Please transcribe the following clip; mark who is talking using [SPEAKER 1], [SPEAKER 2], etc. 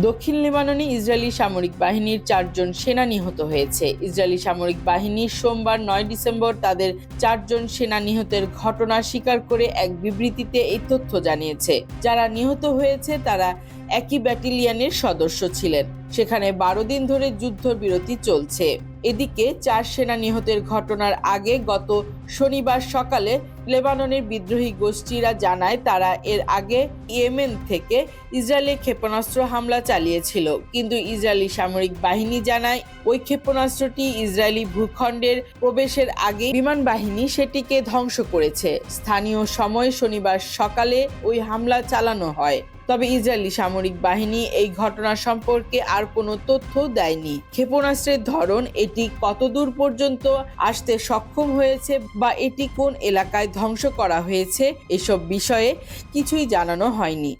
[SPEAKER 1] দক্ষিণ লেবাননে ইসরায়েলি সামরিক বাহিনীর 4 জন সেনা নিহত হয়েছে। ইসরায়েলি সামরিক বাহিনী সোমবার 9 ডিসেম্বর তাদের 4 জন সেনা নিহতের ঘটনা স্বীকার করে এক বিবৃতিতে এই তথ্য জানিয়েছে। যারা নিহত হয়েছে তারা একই ব্যাটালিয়নের সদস্য ছিলেন। সেখানে 12 দিন ধরে যুদ্ধবিরতি চলছে। এদিকে 4 সেনা নিহতের ঘটনার আগে গত শনিবার সকালে লেবাননের বিদ্রোহী গোষ্ঠীরা জানায় তারা এর আগে ইয়েমেন থেকে ইসরায়েলে ক্ষেপণাস্ত্র হামলা চালিয়েছিল, কিন্তু ইসরায়েলি সামরিক বাহিনী জানায় ওই ক্ষেপণাস্ত্রটি ইসরায়েলি ভূখণ্ডের প্রবেশের আগে বিমান বাহিনী সেটিকে ধ্বংস করেছে। স্থানীয় সময় শনিবার সকালে ওই হামলা চালানো হয়। তবে ইসরায়েলি সামরিক বাহিনী এই ঘটনা সম্পর্কে আর কোনো তথ্য দেয়নি। ক্ষেপণাস্ত্রের ধরন, এটি কতদূর পর্যন্ত আসতে সক্ষম হয়েছে বা এটি কোন এলাকায় ধ্বংস করা হয়েছে এসব বিষয়ে কিছুই জানানো হয়নি।